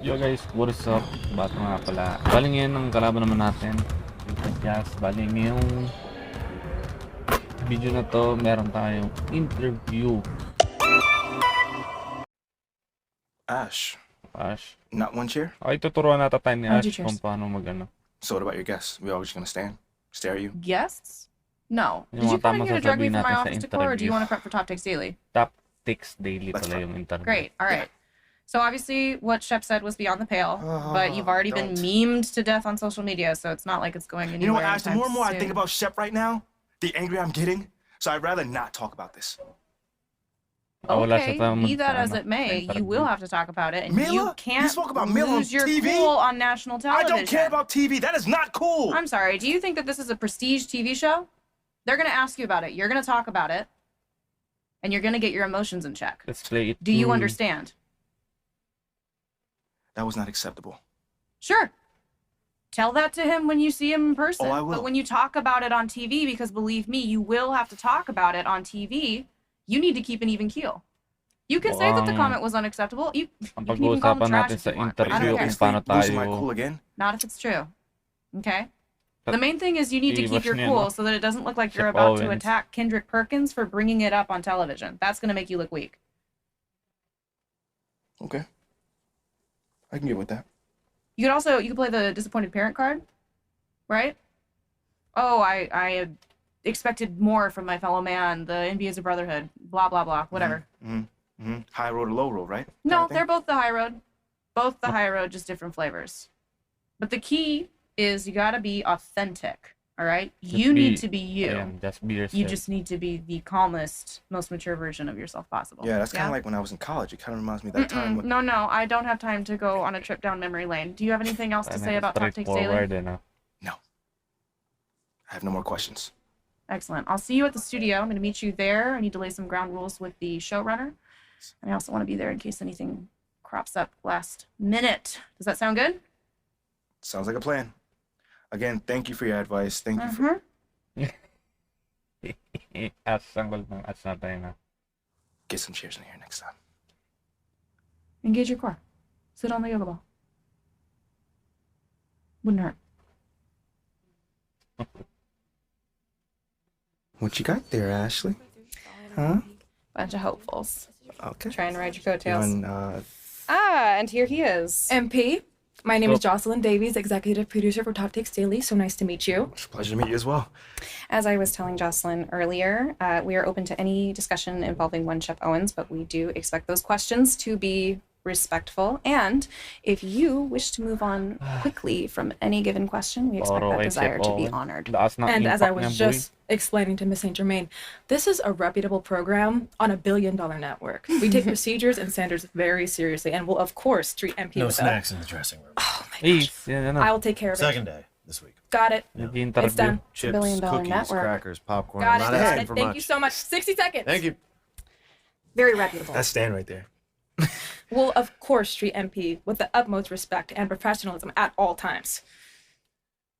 Yo guys, what is up? Bato nga pala. Bali ngayon ang kalaban naman natin. Podcast. Bali ngayong video na to, meron tayong interview. Ash, Ash. not one chair? Okay, tuturuan natin tayo ni Oh, Ash two chairs. kung paano mag-ano. So what about your guests? We all just gonna stand? Stare at you? Guests? No. Yung Did you mga come in tamang here to drag me sasabihin from my natin sa office decor, or do you interview. want to prep for Top Takes Daily? Top Takes Daily That's pala fine. yung interview. Great. All right. So obviously, what Shep said was beyond the pale, but you've already been don't. memed to death on social media, so it's not like it's going anywhere. You know what, Ash? The more and more I anytime think soon. about Shep right now, the angrier I'm getting. So I'd rather not talk about this. Wala Okay, siya tayong be that as ano, it may, sa you interview. will have to talk about it, and you Mila? can't You spoke about Mila on lose your TV? cool on national I television. don't care about TV. That is not cool. I'm sorry. Do you think that this is a prestige TV show? They're gonna ask you about it. You're gonna talk about it, and you're gonna get your emotions in check. Let's play it. Do you understand? That was not acceptable. Sure. Tell that to him when you see him in person. Oh, I will. But when you talk about it on TV, because believe me, you will have to talk about it on TV, you need to keep an even keel. You can say that the comment was unacceptable. You Ang can even call pag-uusapan them trash natin if sa you want, but I interview don't kung care. paano Losing my tayo. cool again? Not if it's true. Okay? The main thing is you need to keep your Iiwas niya, cool no? so that it doesn't look like you're Shep about to Owens. attack Kendrick Perkins for bringing it up on television. That's going to make you look weak. Okay. I can get with that. You could play the disappointed parent card, right? Oh, I expected more from my fellow man. The NBA is a brotherhood. Blah blah blah. Whatever. High road or low road, right? No, Kinda they're thing? both the high road. Both the high road, just different flavors. But the key is you gotta be authentic. All right. You need to be you. Ayan, just be yourself. You just need to be the calmest, most mature version of yourself possible. Yeah, that's kind of like when I was in college. It kind of reminds me of that time. When... No, I don't have time to go on a trip down memory lane. Do you have anything else to say about Top Takes Daily? Straightforward, ano? No. I have no more questions. Excellent. I'll see you at the studio. I'm going to meet you there. I need to lay some ground rules with the showrunner. And I also want to be there in case anything crops up last minute. Does that sound good? Sounds like a plan. Again, thank you for your advice. Thank you for... As, sanggol ng as natin na. Get some chairs in here next time. Engage your core. Sit on the yoga ball. Wouldn't hurt. What you got there, Ashley? Huh? Bunch of hopefuls. Okay. Trying to ride your coattails. And, And here he is. MP, my name is Jocelyn Davies, executive producer for Top Takes Daily. So nice to meet you. it's a pleasure to meet you as well. As I was telling Jocelyn earlier, we are open to any discussion involving one Chef Owens, but we do expect those questions to be respectful. And if you wish to move on quickly from any given question, we expect Puro that kay desire Chef to be Owens. honored. Taas ng And as I impact was niya, boy. just explaining to Miss Saint Germain, this is a reputable program on $1 billion network. We take procedures and standards very seriously and will, of course, treat MP No with snacks in the dressing room. Please, yan, ano. that. I will take care of it. Second day this week. Got it. Nag-interview. It's done. It's a $1 billion network. crackers, popcorn. Got I'm it. not Got asking it. for Thank much. you so much. 60 seconds. Thank you. Very reputable. That's Stan right there. We'll, of course, treat MP with the utmost respect and professionalism at all times.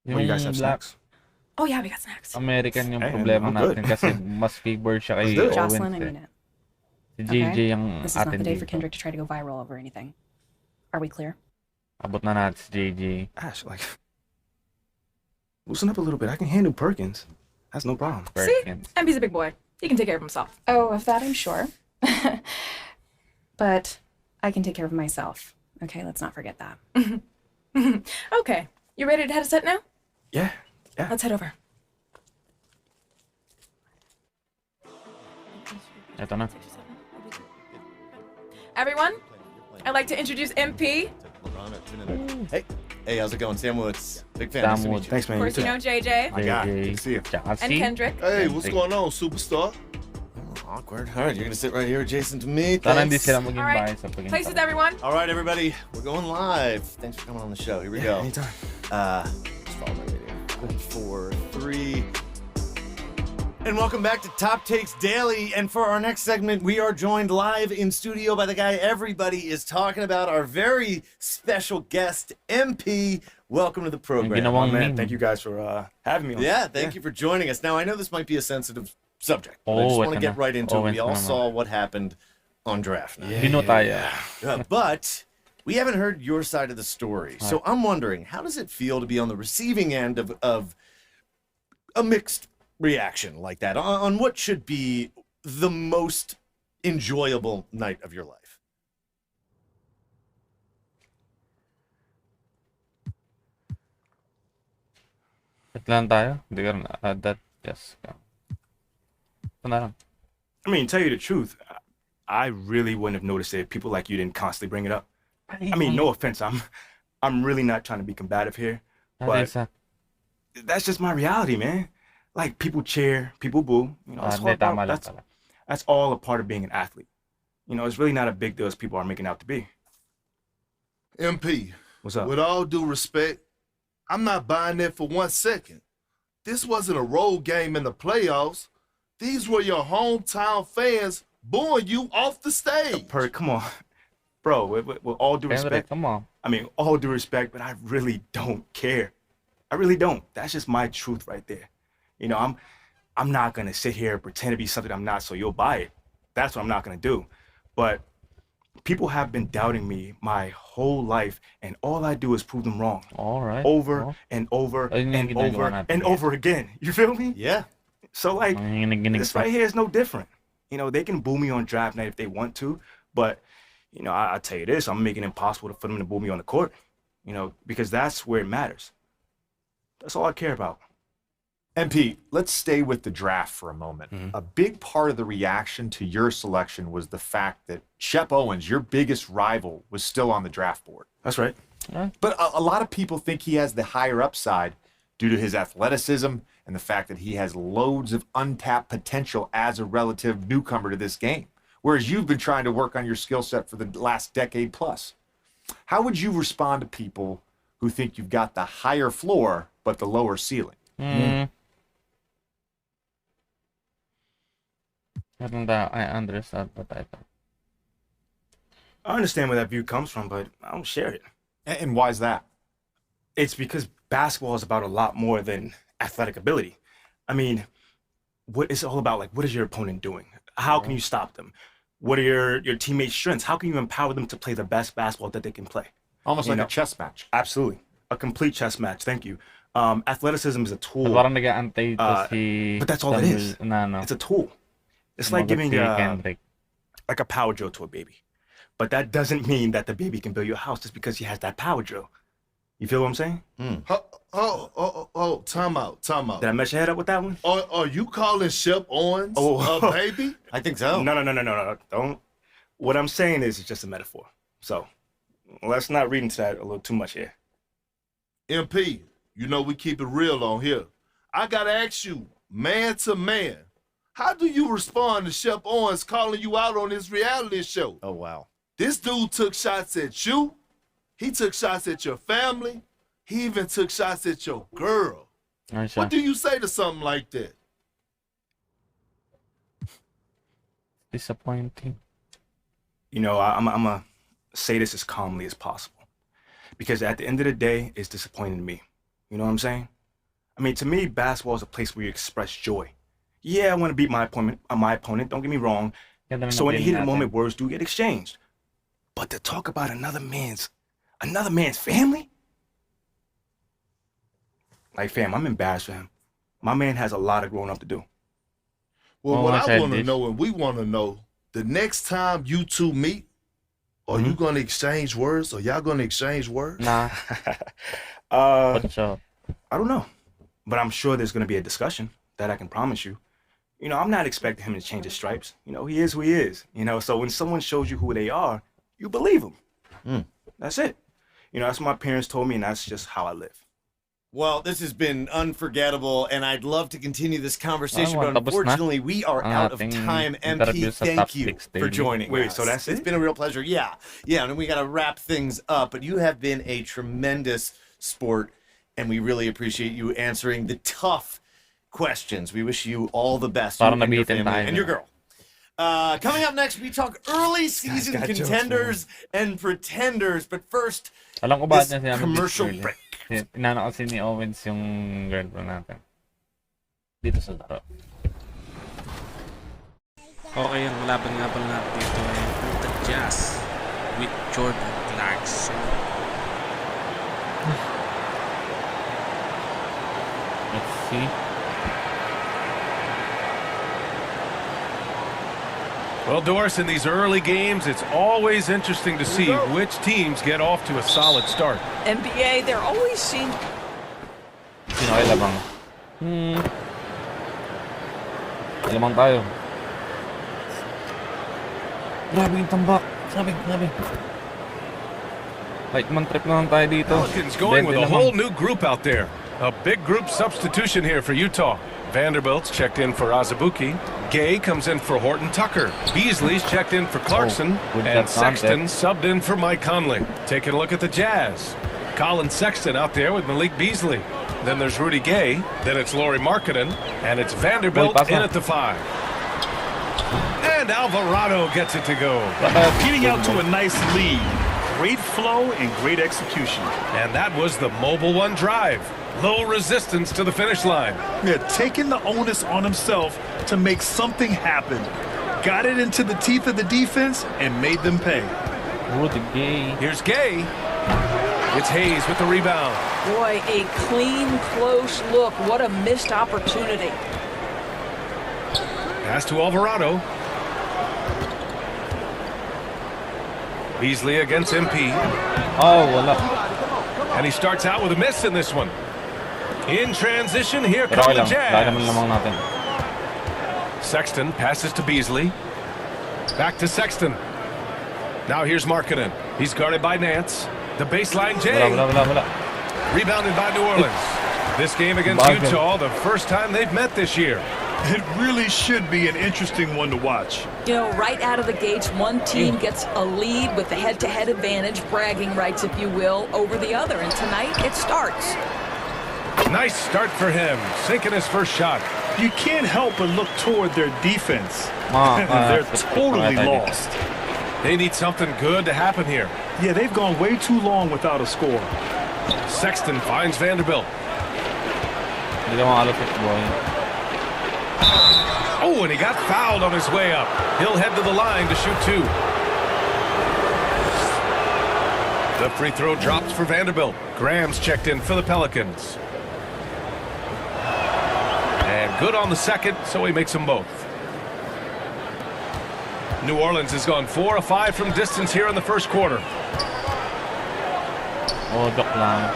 What do you guys have Black snacks? Oh, yeah, we got snacks. American yung Hey, problema I'm good. natin kasi mas favor siya kay Let's do it. Owens. Jocelyn, I eh. mean it. Si JJ Okay? ang This is not the atin day for dito. Kendrick to try to go viral over anything. Are we clear? Abot na natin si JJ. Ash, like... Loosen up a little bit. I can handle Perkins. That's no problem. Perkins. MP's a big boy. He can take care of himself. Oh, of that I'm sure. But I can take care of myself. Okay, let's not forget that. Okay. You ready to head a set now? Yeah. Let's head over. Ito na. Everyone, I'd like to introduce MP. Hey, how's it going? Sam Woods. Big fan. Sam Nice to meet Woods. you. Thanks, man. Of course, you know JJ My guy. JJ. Good to see you. Tsaka and si... Kendrick. Hey, what's Hey. going on, superstar? Awkward. All right, you're gonna sit right here adjacent to me. Sana hindi Thanks. sila maging All right. bias sa pag-interview. Places, everyone. All right, everybody, we're going live. Thanks for coming on the show. Here we go. Anytime. Just follow my video. 4, 3. And welcome back to Top Takes Daily. And for our next segment, we are joined live in studio by the guy everybody is talking about, our very special guest, MP. Welcome to the Yung program. ginawang Man, meme. thank you guys for having me on. Yeah, thank you for joining us. Now, I know this might be a sensitive subject, but I Oh, just want to ito get na. right into it. Oh, We ito all naman. saw what happened on draft night. Bino tayo. But We haven't heard your side of the story. So I'm wondering, how does it feel to be on the receiving end of a mixed reaction like that on what should be the most enjoyable night of your life? Wait lang tayo. Hindi ka rin add that. Yes. Ito na lang. I mean, tell you the truth, I really wouldn't have noticed it if people like you didn't constantly bring it up. I mean, no offense, I'm really not trying to be combative here, but that's just my reality, man. Like, people cheer, people boo. You know, Hindi, tama lang pala. that's all a part of being an athlete. You know, it's really not a big deal as people are making out to be. MP, What's up? with all due respect, I'm not buying that for 1 second. This wasn't a road game in the playoffs. These were your hometown fans booing you off the stage. Perk, come on. Bro, with all due Henry, respect, come on. I mean, all due respect, but I really don't care. I really don't. That's just my truth right there. You know, I'm not gonna sit here and pretend to be something I'm not so you'll buy it. That's what I'm not gonna do. But people have been doubting me my whole life, and all I do is prove them wrong. All right. Over and over Ayun yung and ginagawa over natin and ngayon. over again. You feel me? Yeah. So like, Nanginginig this pa. right here is no different. You know, they can boo me on draft night if they want to, but you know, I tell you this, I'm making it impossible for them to boo me on the court. You know, because that's where it matters. That's all I care about. MP, let's stay with the draft for a moment. Mhm. A big part of the reaction to your selection was the fact that Shep Owens, your biggest rival, was still on the draft board. That's right. But a lot of people think he has the higher upside due to his athleticism and the fact that he has loads of untapped potential as a relative newcomer to this game, whereas you've been trying to work on your skill set for the last decade plus. How would you respond to people who think you've got the higher floor but the lower ceiling? Meron tayo, I understand the title. I understand where that view comes from, but I don't share it. And why's that? It's because basketball is about a lot more than athletic ability. I mean, what it's all about, like, what is your opponent doing? How can you stop them? What are your teammates' strengths? How can you empower them to play the best basketball that they can play? Almost You like know. a chess match. Absolutely. A complete chess match. Thank you. Athleticism is a At tool. parang nag-aantay to si... but that's all it is. No. It's a tool. It's like giving si Kendrick. like a power drill to a baby. But that doesn't mean that the baby can build your house just because he has that power drill. You feel what I'm saying? Time out. Did I mess your head up with that one? Are you calling Shep Owens a baby? I think so. No. Don't. What I'm saying is it's just a metaphor. So let's not read into that a little too much here. MP, you know we keep it real on here. I gotta ask you, man to man, how do you respond to Shep Owens calling you out on his reality show? Oh, wow. This dude took shots at you. He took shots at your family. He even took shots at your girl. Ano siya? What do you say to something like that? Disappointing. You know, I'm gonna say this as calmly as possible, because at the end of the day, it's disappointing to me. You know what I'm saying? I mean, to me, basketball is a place where you express joy. Yeah, I want to beat my opponent. Don't get me wrong. Ganda ng So in a napili heated natin. moment, words do get exchanged. But to talk about another man's family? Like, fam, I'm embarrassed for him. My man has a lot of growing up to do. Well, Oh, what I I said want to this. know, and we want to know, the next time you two meet, are you going to exchange words? Or y'all going to exchange words? Nah, Uh, what's up? I don't know. But I'm sure there's going to be a discussion. That I can promise you. You know, I'm not expecting him to change his stripes. You know, he is who he is. You know, so when someone shows you who they are, you believe them. That's it. You know, that's what my parents told me, and that's just how I live. Well, this has been unforgettable, and I'd love to continue this conversation, Ano, but tapos na? unfortunately, we are Ang out of ating time. interview MP, sa thank Top you 6 for Daily. joining Wait, us. so that's It's it? been a real pleasure. Yeah, and we got to wrap things up, but you have been a tremendous sport, and we really appreciate you answering the tough questions. We wish you all the best. Parang you and your nabitin family tayo. and your girl. Coming up next, we talk early season got jokes, contenders and pretenders. But first, Alam ko ba this niya sinabi commercial this early? break. Inano kasi ni Owens yung girlfriend natin. Dito sa laro. Okay, ang laban nga pala natin dito ay Utah Jazz with Jordan Nice. Let's see. Well, Doris, in these early games, it's always interesting to see which teams get off to a solid start. NBA, there always seems Sino kay Labang? Lamang tayo. Grabe yung tambak. Grabe. Like man trip na lang tayo dito. Pelicans going with a whole new group out there. A big group substitution here for Utah. Vanderbilt's checked in for Azubuike. Gay comes in for Horton Tucker. Beasley's checked in for Clarkson. good And job, Sexton subbed in for Mike Conley. Taking a look at the Jazz. Colin Sexton out there with Malik Beasley. Then there's Rudy Gay. Then it's Lauri Markkanen. And it's Vanderbilt in at the 5. And Alvarado gets it to go. Getting out to a nice lead. Great flow and great execution. And that was the Mobile One drive. Low resistance to the finish line. Yeah, taking the onus on himself to make something happen. Got it into the teeth of the defense and made them pay. Rudy Gay. Here's Gay. It's Hayes with the rebound. boy, a clean, close look. What a missed opportunity. Pass to Alvarado. Beasley against MP. Oh, wala. And he starts out with a miss in this one. In transition, here Pero come okay the lang. Lagi naman Jazz. lamang natin. Sexton passes to Beasley. Back to Sexton. Now here's Markkanen. He's guarded by Nance. The baseline Jay. Wala. Rebounded by New Orleans. This game against Bargain. Utah, the first time they've met this year. It really should be an interesting one to watch. You know, right out of the gates, one team gets a lead with the head-to-head advantage, bragging rights, if you will, over the other. And tonight, it starts. Nice start for him, sinking his first shot. You can't help but look toward their defense. They're They're totally lost. They need something good to happen here. Yeah, they've gone way too long without a score. Sexton finds Vanderbilt. Hindi ka makalapit, boy. Oh, and he got fouled on his way up. He'll head to the line to shoot two. The free throw drops for Vanderbilt. Graham's checked in for the Pelicans. And good on the second, so he makes them both. New Orleans has gone 4 of 5 from distance here in the first quarter. Oh, joke lang.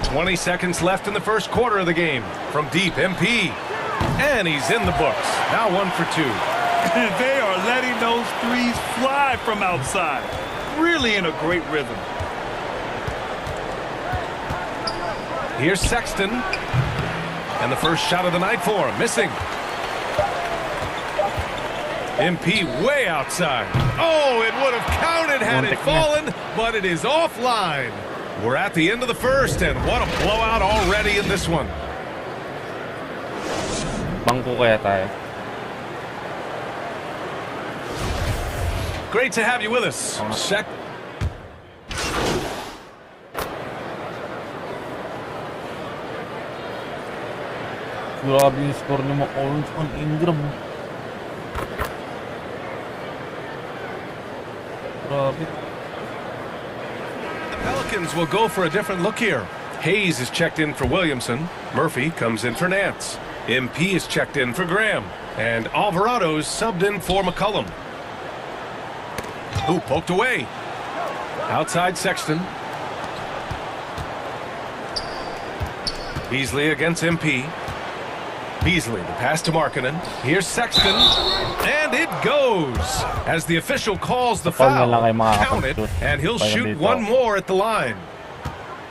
20 seconds left in the first quarter of the game. From deep, MP. And he's in the books. Now 1 for 2. They are letting those threes fly from outside. Really in a great rhythm. Here's Sexton. And the first shot of the night for him. Missing. MP way outside. Oh, it would have counted had it fallen, but it is offline. We're at the end of the first, and what a blowout already in this one. Bangko kaya tayo. Great to have you with us. Grabe yung score ni Orange on Ingram. Grabe. The Pelicans will go for a different look here. Hayes is checked in for Williamson. Murphy comes in for Nance. MP is checked in for Graham. And Alvarado's subbed in for McCollum. Who poked away. Outside Sexton. Beasley against MP. Beasley, the pass to Markkanen. Here's Sexton. And it goes. As the official calls the foul, count it, and he'll shoot one more at the line.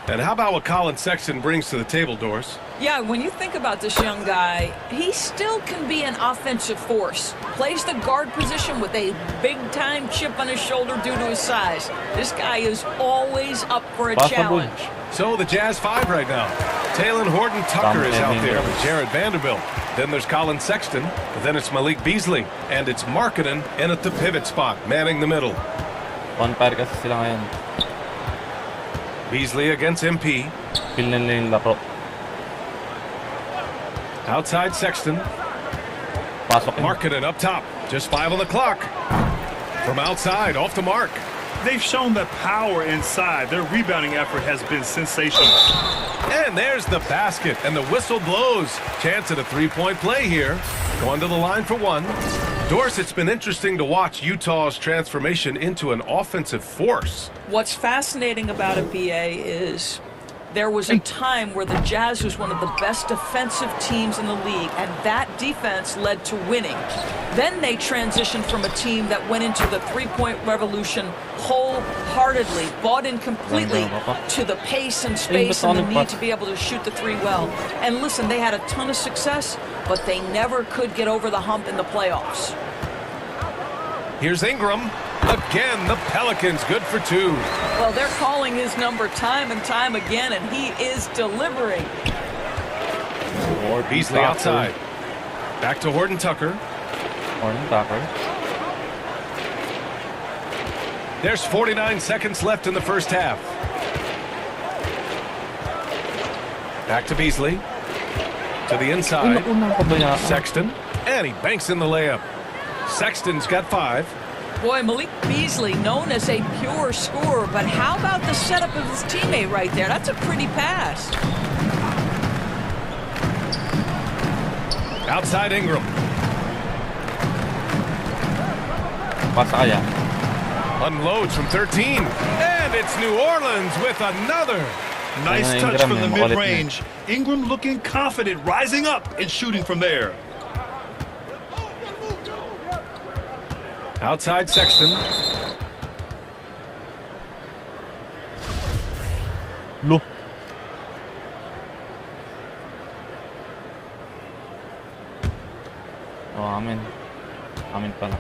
And how about what Colin Sexton brings to the table, Doris? Yeah, when you think about this young guy, he still can be an offensive force. Plays the guard position with a big-time chip on his shoulder due to his size. This guy is always up for a challenge. So the Jazz 5 right now. Talon Horton Tucker is out there with Jared Vanderbilt. Then there's Colin Sexton. Then it's Malik Beasley. And it's Markkanen in at the pivot spot, manning the middle. One pair kasi sila ngayon. Beasley against MP. Feel nila yung laro. Outside Sexton. Pasok yun. Markkanen up top. Just 5 on the clock. From outside, off the mark. They've shown the power inside. Their rebounding effort has been sensational. And there's the basket, and the whistle blows. Chance at a three-point play here. Going to the line for one. Doris, it's been interesting to watch Utah's transformation into an offensive force. What's fascinating about it, BA, is there was a time where the Jazz was one of the best defensive teams in the league, and that defense led to winning. Then they transitioned from a team that went into the three-point revolution wholeheartedly, bought in completely to the pace and space and the need to be able to shoot the three well. And listen, they had a ton of success, but they never could get over the hump in the playoffs. Here's Ingram. Again, the Pelicans good for two. Well, they're calling his number time and time again, and he is delivering. Beasley outside. Back to Horton Tucker. There's 49 seconds left in the first half. Back to Beasley. To the inside. Sexton. And he banks in the layup. Sexton's got 5. Boy, Malik Beasley, known as a pure scorer, but how about the setup of his teammate right there? That's a pretty pass. Outside Ingram. Unloads from 13. And it's New Orleans with another. Nice touch from the mid-range. Ingram looking confident, rising up and shooting from there. Outside Sexton. Look. Oh, amin. Amin pala.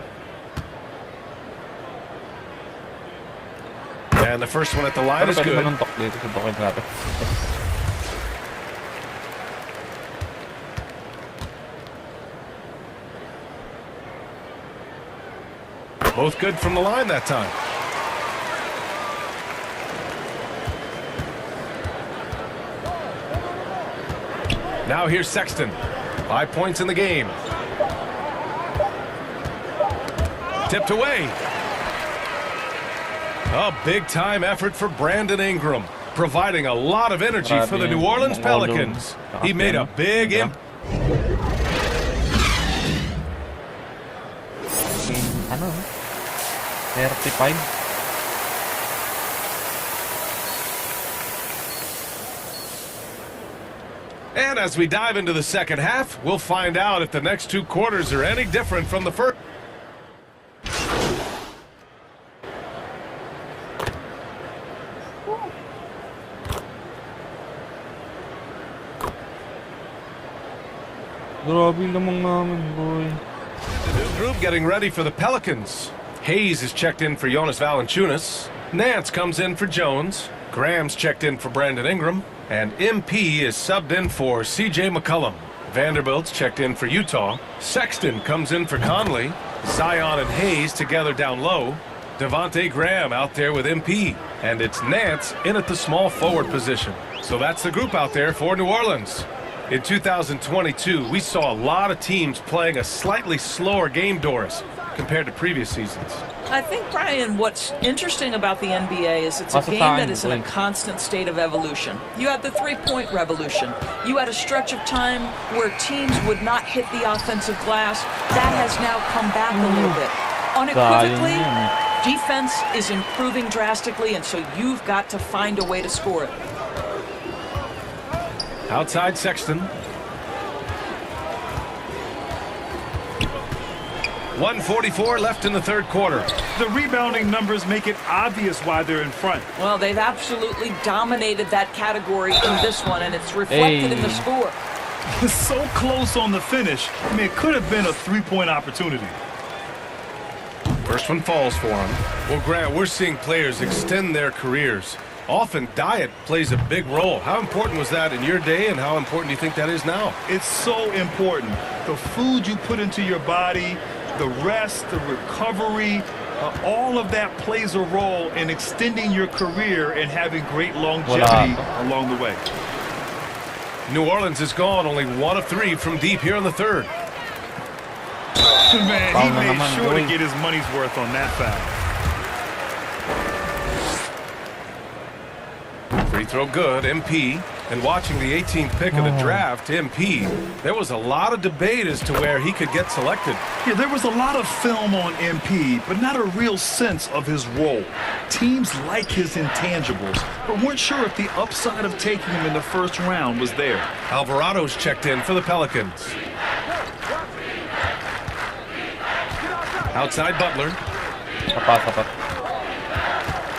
And the first one at the line is good. Both good from the line that time. Now here's Sexton. 5 points in the game. Tipped away. A big-time effort for Brandon Ingram, providing a lot of energy for the New Orleans Pelicans. He made a big impact. Ano? 35. And as we dive into the second half, we'll find out if the next 2 quarters are any different from the first. Grabe lamang namin, boy. The new group getting ready for the Pelicans. Hayes is checked in for Jonas Valanciunas. Nance comes in for Jones. Graham's checked in for Brandon Ingram. And MP is subbed in for C.J. McCollum. Vanderbilt's checked in for Utah. Sexton comes in for Conley. Zion and Hayes together down low. Devontae Graham out there with MP. And it's Nance in at the small forward position. So that's the group out there for New Orleans. In 2022, we saw a lot of teams playing a slightly slower game, Doris, compared to previous seasons. I think, Brian, what's interesting about the NBA is it's a game that is in a constant state of evolution. You had the three-point revolution. You had a stretch of time where teams would not hit the offensive glass. That has now come back a little bit. Unequivocally, defense is improving drastically, and so you've got to find a way to score it. Outside Sexton. 1:44 left in the third quarter. The rebounding numbers make it obvious why they're in front. Well, they've absolutely dominated that category in this one, and it's reflected in the score. So close on the finish. I mean, it could have been a three-point opportunity. First one falls for him. Well, Grant, we're seeing players extend their careers. Often diet plays a big role. How important was that in your day, and how important do you think that is now? It's so important. The food you put into your body, the rest, the recovery, all of that plays a role in extending your career and having great longevity along the way. New Orleans is gone only 1 of 3 from deep here in the third. Man, he made sure to get his money's worth on that foul. Free throw good, MP. And watching the 18th pick of the draft, MP, there was a lot of debate as to where he could get selected. Yeah, there was a lot of film on MP, but not a real sense of his role. Teams like his intangibles, but weren't sure if the upside of taking him in the first round was there. Alvarado's checked in for the Pelicans. Outside Butler. Sapat.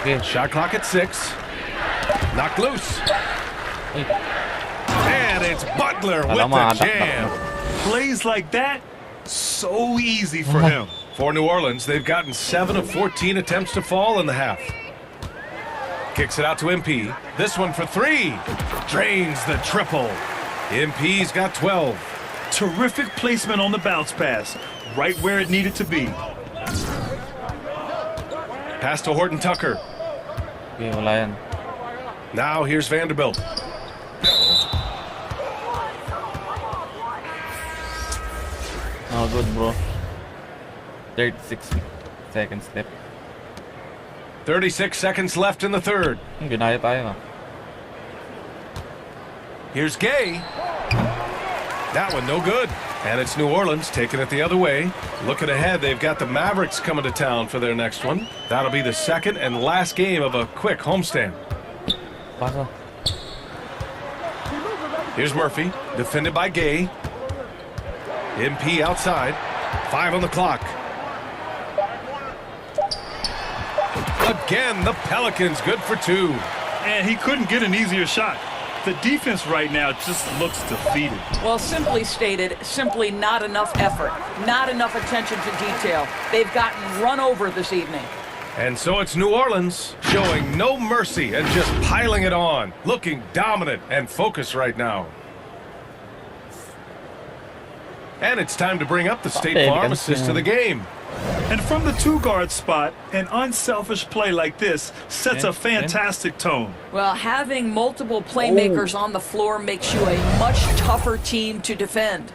Okay. Shot clock at 6. Knocked loose. And it's Butler with the jam. Plays like that, so easy for him. For New Orleans, they've gotten 7 of 14 attempts to fall in the half. Kicks it out to MP. This one for 3. Drains the triple. MP's got 12. Terrific placement on the bounce pass, right where it needed to be. Pass to Horton Tucker. Okay, wala yan. Now here's Vanderbilt. Oh, good, bro. 36 seconds left. 36 seconds left in the third. Ginaya tayo. Here's Gay. That one no good. And it's New Orleans taking it the other way. Looking ahead, they've got the Mavericks coming to town for their next one. That'll be the second and last game of a quick homestand. Pasa. Here's Murphy, defended by Gay. MP outside. 5 on the clock. Again, the Pelicans good for 2. And he couldn't get an easier shot. The defense right now just looks defeated. Well, simply stated, simply not enough effort, not enough attention to detail. They've gotten run over this evening. And so it's New Orleans showing no mercy and just piling it on, looking dominant and focused right now. And it's time to bring up the State Farm assist to the game. And from the 2-guard spot, an unselfish play like this sets a fantastic tone. Well, having multiple playmakers on the floor makes you a much tougher team to defend.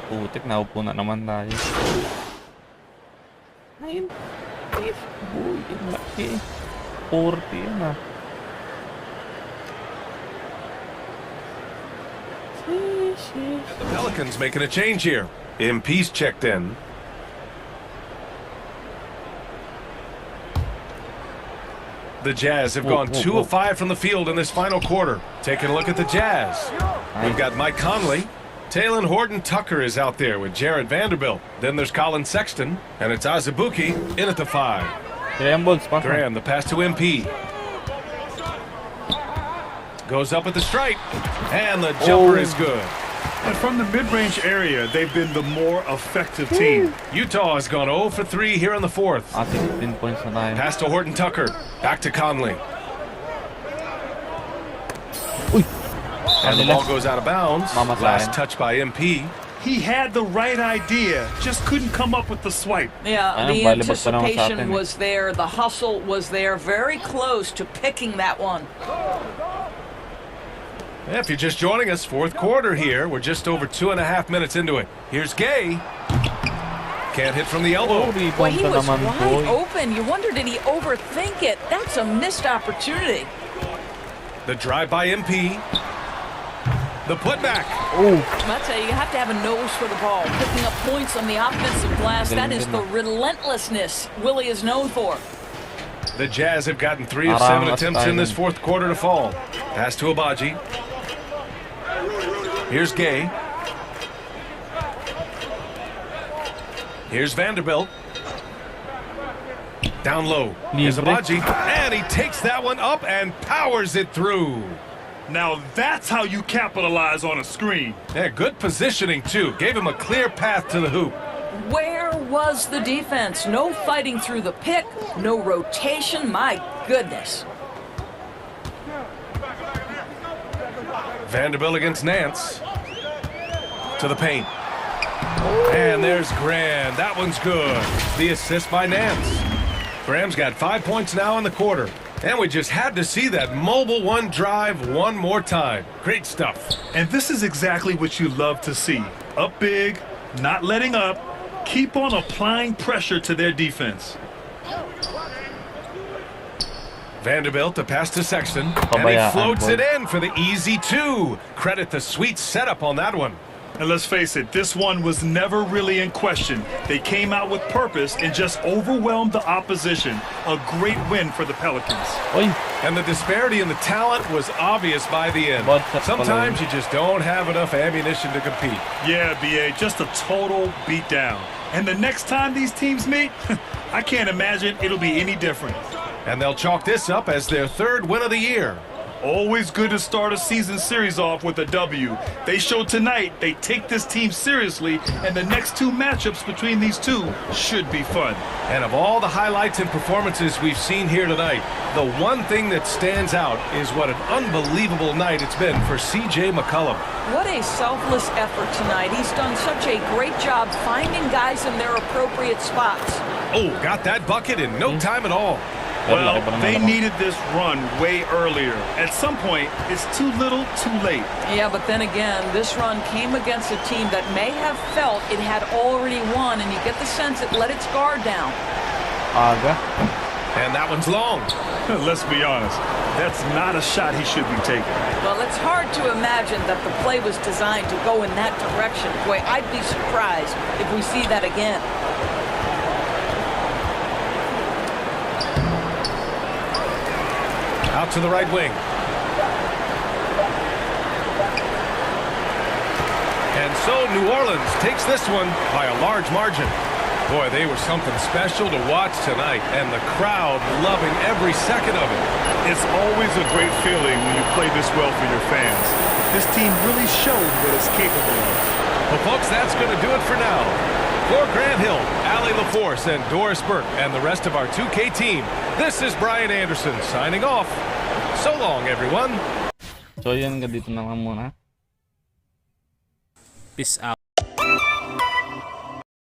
Putik, naupo na naman tayo. Ayun. Uy, laki. 40 yan ah. The Pelicans making a change here. MP's checked in. The Jazz have gone 2 of 5 from the field in this final quarter. Taking a look at the Jazz. We've got Mike Conley. Taylor Horton Tucker is out there with Jared Vanderbilt. Then there's Colin Sexton. And it's Azubuike in at the 5. Graham, the pass to MP. Goes up at the stripe. And the jumper is good. And from the mid-range area, they've been the more effective team. Utah has gone 0 for 3 here in the fourth. 15 points na tayo. Pass to Horton Tucker. Back to Conley. And the ball goes out of bounds. Last touch by MP. He had the right idea, just couldn't come up with the swipe. Yeah, the anticipation was there. The hustle was there. Very close to picking that one. If you're just joining us, fourth quarter here. We're just over 2.5 minutes into it. Here's Gay. Can't hit from the elbow. Well, he was wide open. You wonder, did he overthink it? That's a missed opportunity. The drive by MP. The putback. I tell you, you have to have a nose for the ball. Picking up points on the offensive glass, that is the relentlessness Willie is known for. The Jazz have gotten 3 of 7 attempts in this fourth quarter to fall. Pass to Abaji. Here's Gay. Here's Vanderbilt. Down low. Here's Abaji. And he takes that one up and powers it through. Now that's how you capitalize on a screen. Yeah, good positioning, too. Gave him a clear path to the hoop. Where was the defense? No fighting through the pick, no rotation. My goodness. Vanderbilt against Nance. To the paint. And there's Graham. That one's good. The assist by Nance. Graham's got 5 points now in the quarter. And we just had to see that mobile one drive one more time. Great stuff. And this is exactly what you love to see. Up big, not letting up. Keep on applying pressure to their defense. Vanderbilt to pass to Sexton, and he Pabayaan, floats boy. it in for the easy 2. Credit the sweet setup on that one. And let's face it, this one was never really in question. They came out with purpose and just overwhelmed the opposition. A great win for the Pelicans. Uy, And the disparity in the talent was obvious by the end. What's up, Sometimes you just don't have enough ammunition to compete. Yeah, BA, just a total beatdown. And the next time these teams meet, I can't imagine it'll be any different. And they'll chalk this up as their 3rd win of the year. Always good to start a season series off with a W. They showed tonight they take this team seriously, and the next 2 matchups between these two should be fun. And of all the highlights and performances we've seen here tonight, the one thing that stands out is what an unbelievable night it's been for C.J. McCollum. What a selfless effort tonight. He's done such a great job finding guys in their appropriate spots. Oh, got that bucket in no time at all. Well, they needed this run way earlier. At some point, it's too little, too late. Yeah, but then again, this run came against a team that may have felt it had already won, and you get the sense it let its guard down. aga. And that one's long. Let's be honest, that's not a shot he should be taking. Well, it's hard to imagine that the play was designed to go in that direction. Boy, I'd be surprised if we see that again. Out to the right wing. And so New Orleans takes this one by a large margin. Boy, they were something special to watch tonight, and the crowd loving every second of it. It's always a great feeling when you play this well for your fans. This team really showed what it's capable of. Well, folks, that's going to do it for now. For Grant Hill, Allie LaForce, and Doris Burke, and the rest of our 2K team, this is Brian Anderson signing off. So long, everyone. So yun, hanggang dito na lang muna. Peace out.